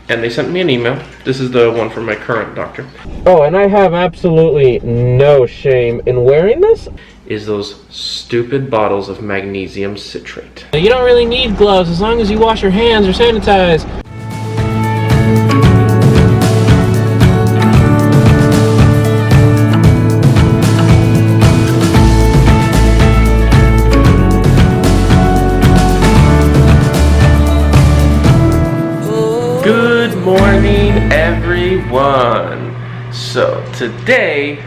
and they sent me an email. This is the one from my current doctor. Oh, and I have absolutely no shame in wearing this. Is those stupid bottles of magnesium citrate. You don't really need gloves as long as you wash your hands or sanitize. Good morning, everyone. So today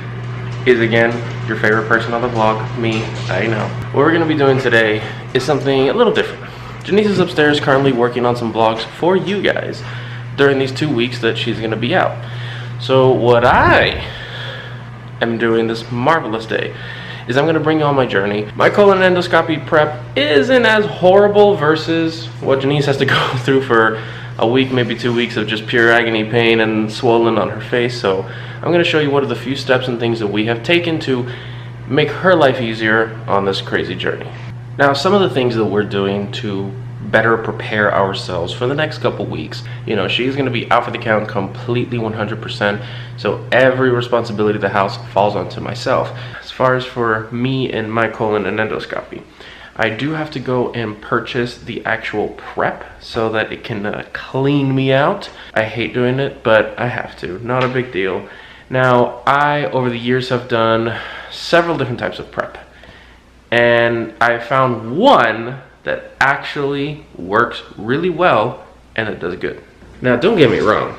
is again your favorite person on the vlog, me. I know. What we're gonna be doing today is something a little different. Janice is upstairs currently working on some vlogs for you guys during these 2 weeks that she's gonna be out. So what I am doing this marvelous day is I'm gonna bring you on my journey. My colon endoscopy prep isn't as horrible versus what Janice has to go through for a week, maybe 2 weeks of just pure agony, pain, and swollen on her face. So I'm going to show you what are the few steps and things that we have taken to make her life easier on this crazy journey. Now, some of the things that we're doing to better prepare ourselves for the next couple weeks. You know, she's going to be out for the count completely 100%, so every responsibility of the house falls onto myself. As far as for me and my colon and endoscopy, I do have to go and purchase the actual prep so that it can clean me out. I hate doing it, but I have to. Not a big deal. Now, I, over the years, have done several different types of prep. And I found one that actually works really well and it does good. Now, don't get me wrong.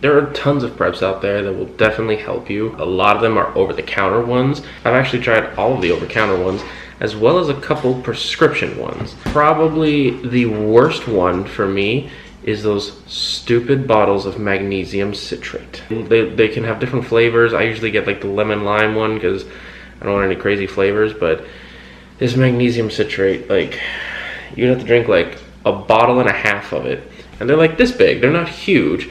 There are tons of preps out there that will definitely help you. A lot of them are over-the-counter ones. I've actually tried all of the over-the-counter ones, as well as a couple prescription ones. Probably the worst one for me is those stupid bottles of magnesium citrate. They can have different flavors. I usually get like the lemon lime one because I don't want any crazy flavors, but this magnesium citrate, like, you'd have to drink like a bottle and a half of it. And they're like this big, they're not huge,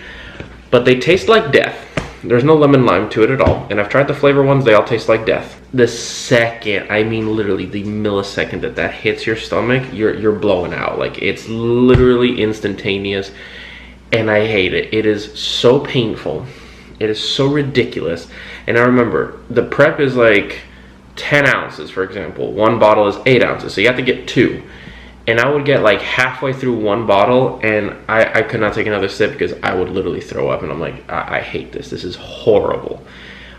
but they taste like death. There's no lemon lime to it at all. And I've tried the flavor ones, they all taste like death. The second, I mean literally the millisecond that hits your stomach, you're blowing out. Like, it's literally instantaneous, and I hate it. It is so painful. It is so ridiculous. And I remember, the prep is like 10 ounces, for example. One bottle is 8 ounces, so you have to get 2. And I would get like halfway through one bottle and I could not take another sip because I would literally throw up, and I'm like, I hate this. This is horrible.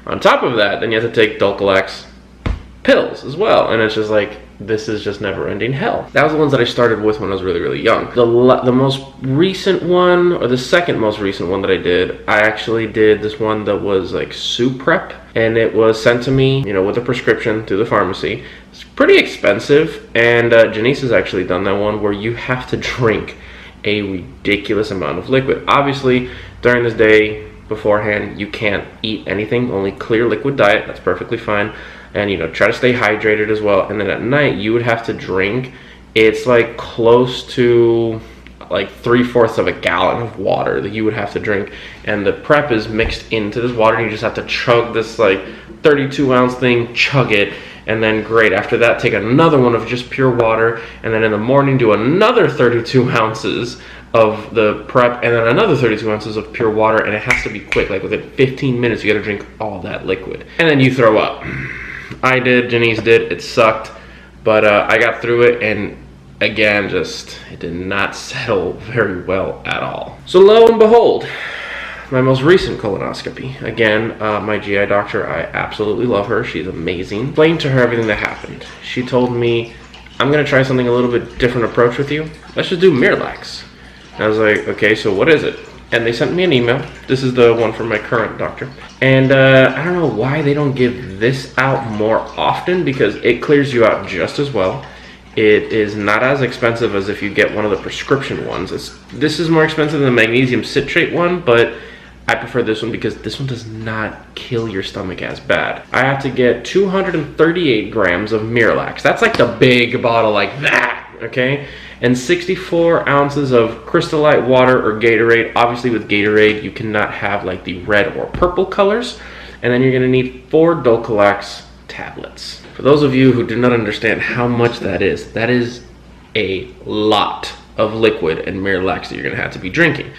On top of that, then you have to take Dulcolax pills as well. And it's just like, this is just never-ending hell. That was the ones that I started with when I was really, really young. The most recent one, or the second most recent one that I did, I actually did this one that was like soup prep. And it was sent to me, you know, with a prescription through the pharmacy. It's pretty expensive, and Janice has actually done that one where you have to drink a ridiculous amount of liquid. Obviously, during this day beforehand, you can't eat anything, only clear liquid diet. That's perfectly fine. And, you know, try to stay hydrated as well. And then at night, you would have to drink, it's like close to like 3/4 of a gallon of water that you would have to drink, and the prep is mixed into this water, and you just have to chug this like 32-ounce thing, chug it, and then great. After that, take another one of just pure water, and then in the morning do another 32 ounces of the prep, and then another 32 ounces of pure water, and it has to be quick. Like within 15 minutes, you gotta drink all that liquid, and then you throw up. I did, Janice did, it sucked, but I got through it, and again, just, it did not settle very well at all. So lo and behold, my most recent colonoscopy. Again, my GI doctor, I absolutely love her. She's amazing. Explained to her everything that happened. She told me, I'm gonna try something a little bit different approach with you. Let's just do Miralax. And I was like, okay, so what is it? And they sent me an email. This is the one from my current doctor. And I don't know why they don't give this out more often, because it clears you out just as well. It is not as expensive as if you get one of the prescription ones. This is more expensive than the magnesium citrate one, but I prefer this one because this one does not kill your stomach as bad. I have to get 238 grams of Miralax. That's like the big bottle like that, okay? And 64 ounces of Crystal Light water or Gatorade. Obviously with Gatorade, you cannot have like the red or purple colors. And then you're gonna need 4 Dulcolax tablets. For those of you who do not understand how much that is a lot of liquid and Miralax that you're gonna have to be drinking.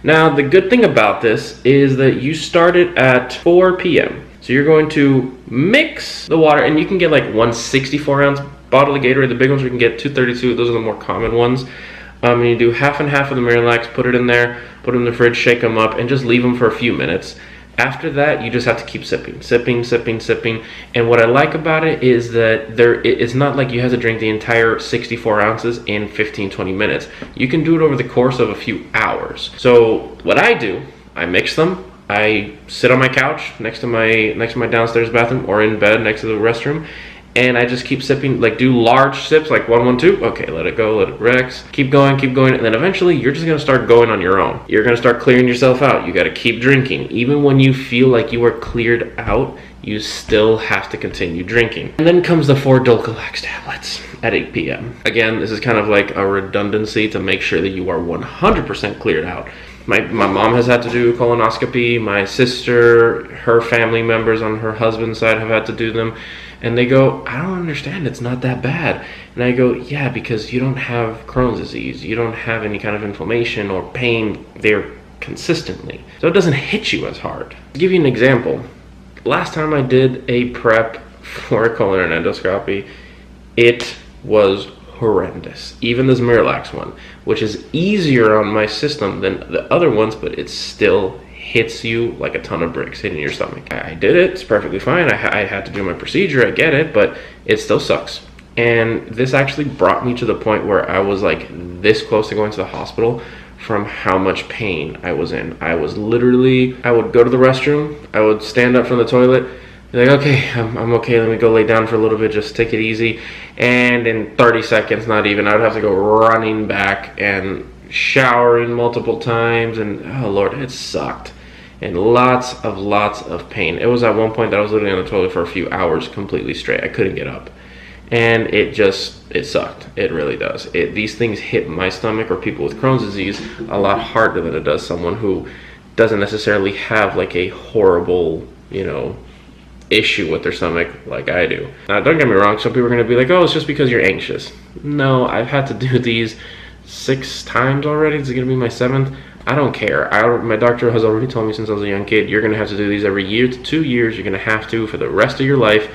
Now, the good thing about this is that you start it at 4 p.m. So you're going to mix the water, and you can get like 164-ounce bottle of Gatorade. The big ones, you can get 232. Those are the more common ones. And you do half and half of the Miralax, put it in there, put them in the fridge, shake them up, and just leave them for a few minutes. After that, you just have to keep sipping. And what I like about it is that it's not like you have to drink the entire 64 ounces in 15-20 minutes. You can do it over the course of a few hours. So what I do, I mix them. I sit on my couch next to my downstairs bathroom, or in bed next to the restroom, and I just keep sipping, like do large sips, like 1, 1, 2, okay, let it go, let it relax, keep going, and then eventually you're just gonna start going on your own. You're gonna start clearing yourself out. You gotta keep drinking. Even when you feel like you are cleared out, you still have to continue drinking. And then comes the 4 Dulcolax tablets at 8 p.m. Again, this is kind of like a redundancy to make sure that you are 100% cleared out. My mom has had to do colonoscopy. My sister, her family members on her husband's side have had to do them. And they go, I don't understand, it's not that bad. And I go, yeah, because you don't have Crohn's disease. You don't have any kind of inflammation or pain there consistently. So it doesn't hit you as hard. To give you an example, last time I did a prep for a colon and endoscopy, it was horrendous. Even this Miralax one, which is easier on my system than the other ones, but it still hits you like a ton of bricks hitting your stomach. I did it, it's perfectly fine. I had to do my procedure, I get it, but it still sucks. And this actually brought me to the point where I was like this close to going to the hospital from how much pain I was in. I was literally, I would go to the restroom, I would stand up from the toilet, be like, okay, I'm okay, let me go lay down for a little bit, just take it easy. And in 30 seconds, not even, I would have to go running back and showering multiple times, and oh Lord, it sucked. And lots of pain. It was at one point that I was literally on the toilet for a few hours completely straight. I couldn't get up. And it sucked. It really does. These things hit my stomach, or people with Crohn's disease, a lot harder than it does someone who doesn't necessarily have like a horrible, issue with their stomach like I do. Now, don't get me wrong, some people are going to be like, oh, it's just because you're anxious. No, I've had to do these 6 times already. This is going to be my 7th. I don't care. My doctor has already told me since I was a young kid, you're going to have to do these every year to 2 years. You're going to have to for the rest of your life,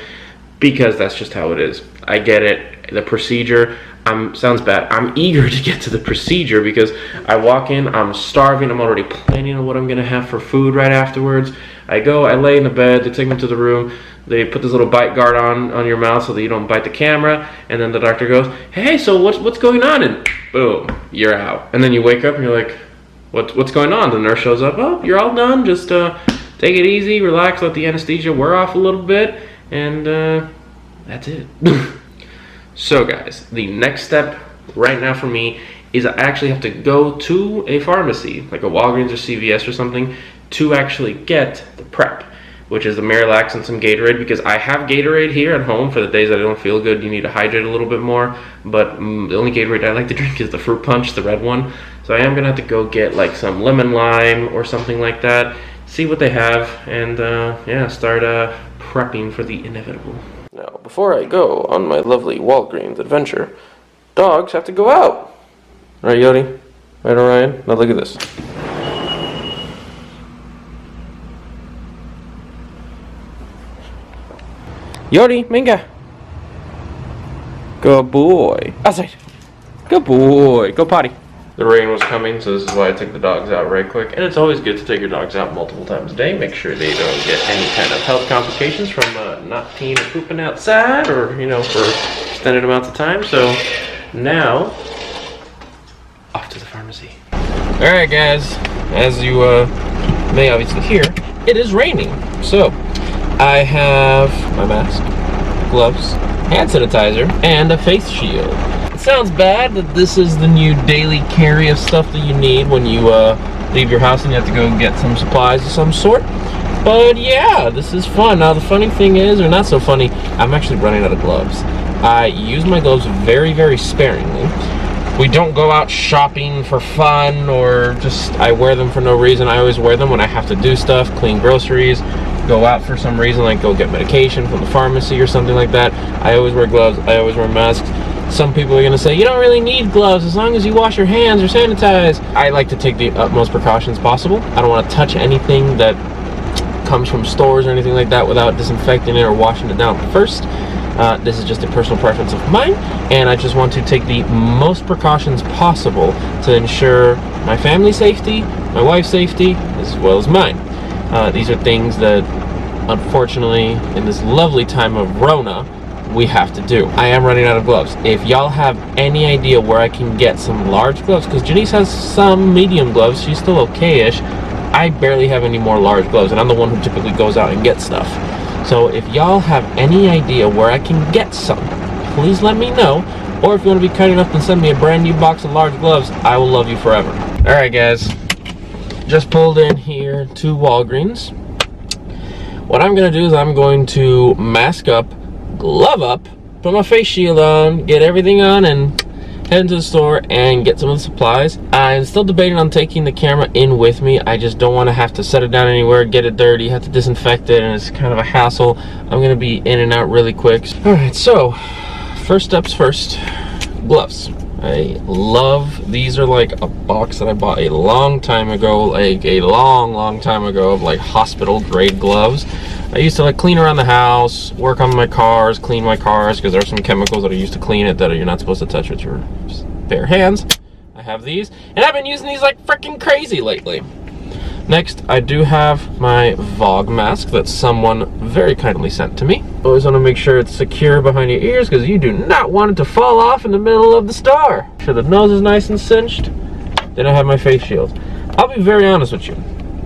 because that's just how it is. I get it. The procedure, sounds bad. I'm eager to get to the procedure because I walk in, I'm starving, I'm already planning on what I'm going to have for food right afterwards. I go, I lay in the bed, they take me to the room, they put this little bite guard on your mouth so that you don't bite the camera, and then the doctor goes, hey, so what's going on? And boom, you're out. And then you wake up and you're like, what's going on? The nurse shows up, oh, you're all done, just take it easy, relax, let the anesthesia wear off a little bit, and that's it. So guys, the next step right now for me is I actually have to go to a pharmacy, like a Walgreens or CVS or something, to actually get the prep, which is the Miralax and some Gatorade, because I have Gatorade here at home for the days that I don't feel good. You need to hydrate a little bit more, but the only Gatorade I like to drink is the Fruit Punch, the red one. So I am gonna have to go get like some lemon lime or something like that, see what they have, and yeah, start prepping for the inevitable. Now, before I go on my lovely Walgreens adventure, dogs have to go out. Right, Yodi? Right, Orion? Now look at this. Yodi, Minga. Good boy. Outside. Good boy. Go potty. The rain was coming, so this is why I took the dogs out right quick. And it's always good to take your dogs out multiple times a day. Make sure they don't get any kind of health complications from not peeing or pooping outside, or, for extended amounts of time. So now, off to the pharmacy. Alright guys, as you may obviously hear, it is raining. So, I have my mask, gloves, hand sanitizer, and a face shield. It sounds bad that this is the new daily carry of stuff that you need when you leave your house and you have to go get some supplies of some sort. But yeah, this is fun. Now the funny thing is, or not so funny, I'm actually running out of gloves. I use my gloves very, very sparingly. We don't go out shopping for fun, or just I wear them for no reason. I always wear them when I have to do stuff, clean groceries, go out for some reason, like go get medication from the pharmacy or something like that. I always wear gloves, I always wear masks. Some people are going to say, you don't really need gloves as long as you wash your hands or sanitize. I like to take the utmost precautions possible. I don't want to touch anything that comes from stores or anything like that without disinfecting it or washing it down first. This is just a personal preference of mine, and I just want to take the most precautions possible to ensure my family's safety, my wife's safety, as well as mine. These are things that, unfortunately, in this lovely time of Rona, we have to do. I am running out of gloves. If y'all have any idea where I can get some large gloves, because Janice has some medium gloves, she's still okay-ish. I barely have any more large gloves, and I'm the one who typically goes out and gets stuff. So if y'all have any idea where I can get some, please let me know. Or if you want to be kind enough to send me a brand new box of large gloves, I will love you forever. Alright guys, just pulled in here to Walgreens. What I'm going to do is I'm going to mask up, glove up, put my face shield on, get everything on, and head into the store and get some of the supplies. I'm still debating on taking the camera in with me. I just don't want to have to set it down anywhere, get it dirty, have to disinfect it, and it's kind of a hassle. I'm going to be in and out really quick. Alright, so first steps first, gloves. I love, these are like a box that I bought a long time ago, like a long time ago, of like hospital grade gloves. I used to like clean around the house, work on my cars, clean my cars, because there are some chemicals that are used to clean it that you're not supposed to touch with your bare hands. I have these, and I've been using these like freaking crazy lately. Next, I do have my Vogue mask that someone very kindly sent to me. Always want to make sure it's secure behind your ears, because you do not want it to fall off in the middle of the store. Make sure the nose is nice and cinched. Then I have my face shield. I'll be very honest with you.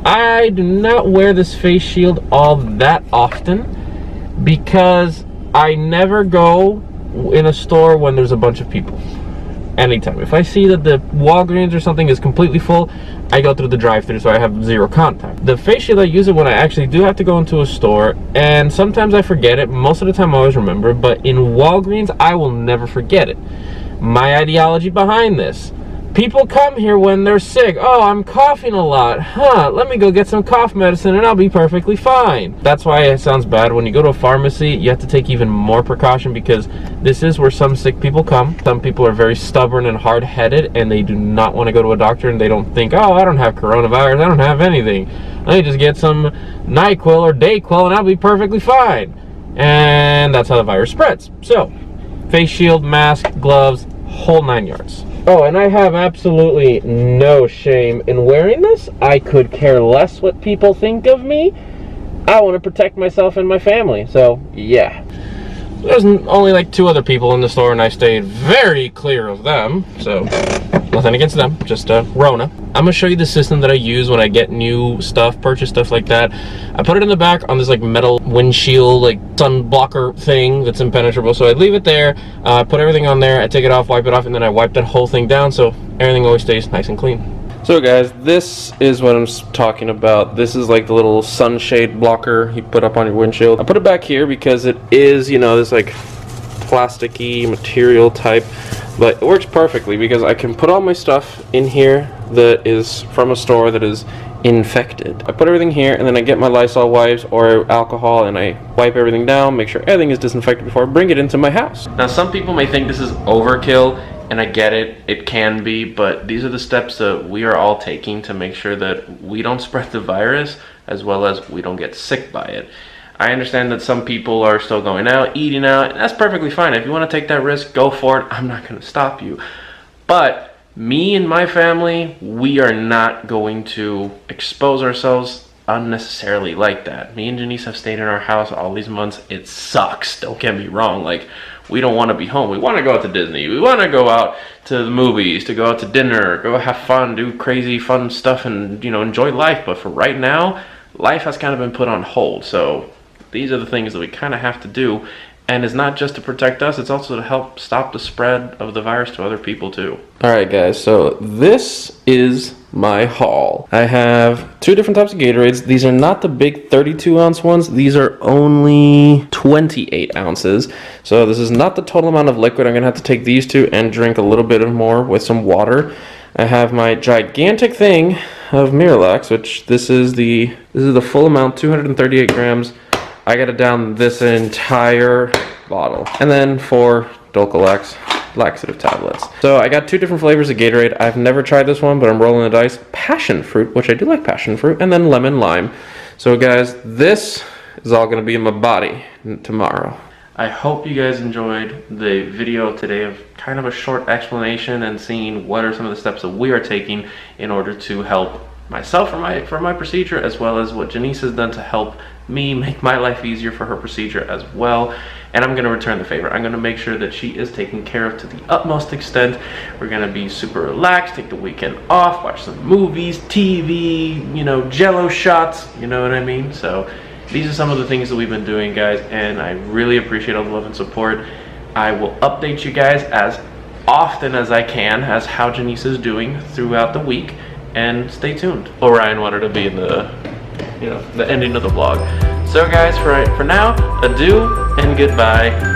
I do not wear this face shield all that often because I never go in a store when there's a bunch of people. Anytime. If I see that the Walgreens or something is completely full, I go through the drive-thru, so I have zero contact. The face shield, I use it when I actually do have to go into a store, and sometimes I forget it. Most of the time I always remember, but in Walgreens, I will never forget it. My ideology behind this: people come here when they're sick. Oh, I'm coughing a lot. Let me go get some cough medicine and I'll be perfectly fine. That's why it sounds bad. When you go to a pharmacy, you have to take even more precaution, because this is where some sick people come. Some people are very stubborn and hard-headed, and they do not want to go to a doctor, and they don't think, oh, I don't have coronavirus, I don't have anything. Let me just get some NyQuil or DayQuil and I'll be perfectly fine. And that's how the virus spreads. So, face shield, mask, gloves, whole 9 yards. Oh, and I have absolutely no shame in wearing this. I could care less what people think of me. I want to protect myself and my family, so yeah. There's only like 2 other people in the store, and I stayed very clear of them, so nothing against them, just Rona. I'm gonna show you the system that I use when I get new stuff, purchase stuff like that. I put it in the back on this like metal windshield, like sun blocker thing that's impenetrable. So I leave it there, put everything on there, I take it off, wipe it off, and then I wipe that whole thing down so everything always stays nice and clean. So guys, this is what I'm talking about. This is like the little sunshade blocker you put up on your windshield. I put it back here because it is, you know, this like plasticky material type, but it works perfectly because I can put all my stuff in here that is from a store that is infected. I put everything here, and then I get my Lysol wipes or alcohol, and I wipe everything down, make sure everything is disinfected before I bring it into my house. Now, some people may think this is overkill, and I get it, it can be, but these are the steps that we are all taking to make sure that we don't spread the virus, as well as we don't get sick by it. I understand that some people are still going out, eating out, and that's perfectly fine. If you want to take that risk, go for it. I'm not going to stop you. But me and my family, we are not going to expose ourselves unnecessarily like that. Me and Janice have stayed in our house all these months. It sucks, don't get me wrong. Like, we don't want to be home. We want to go out to Disney. We want to go out to the movies, to go out to dinner, go have fun, do crazy fun stuff, and, you know, enjoy life. But for right now, life has kind of been put on hold. So these are the things that we kind of have to do. And it's not just to protect us, it's also to help stop the spread of the virus to other people too. Alright guys, so this is my haul. I have 2 different types of Gatorades. These are not the big 32-ounce ones. These are only 28 ounces. So this is not the total amount of liquid. I'm going to have to take these 2 and drink a little bit more with some water. I have my gigantic thing of Miralax, which this is the full amount, 238 grams. I gotta down this entire bottle. And then for Dulcolax, laxative tablets. So I got 2 different flavors of Gatorade. I've never tried this one, but I'm rolling the dice. Passion fruit, which I do like passion fruit, and then lemon lime. So guys, this is all gonna be in my body tomorrow. I hope you guys enjoyed the video today of kind of a short explanation and seeing what are some of the steps that we are taking in order to help myself for my procedure, as well as what Janice has done to help me make my life easier for her procedure as well. And I'm going to return the favor. I'm going to make sure that she is taken care of to the utmost extent. We're going to be super relaxed, take the weekend off, watch some movies, TV, you know, jello shots, you know what I mean? So these are some of the things that we've been doing, guys, and I really appreciate all the love and support. I will update you guys as often as I can as how Janice is doing throughout the week, and stay tuned. Orion wanted to be in the, you know, the ending of the vlog. So guys, for now, adieu and goodbye.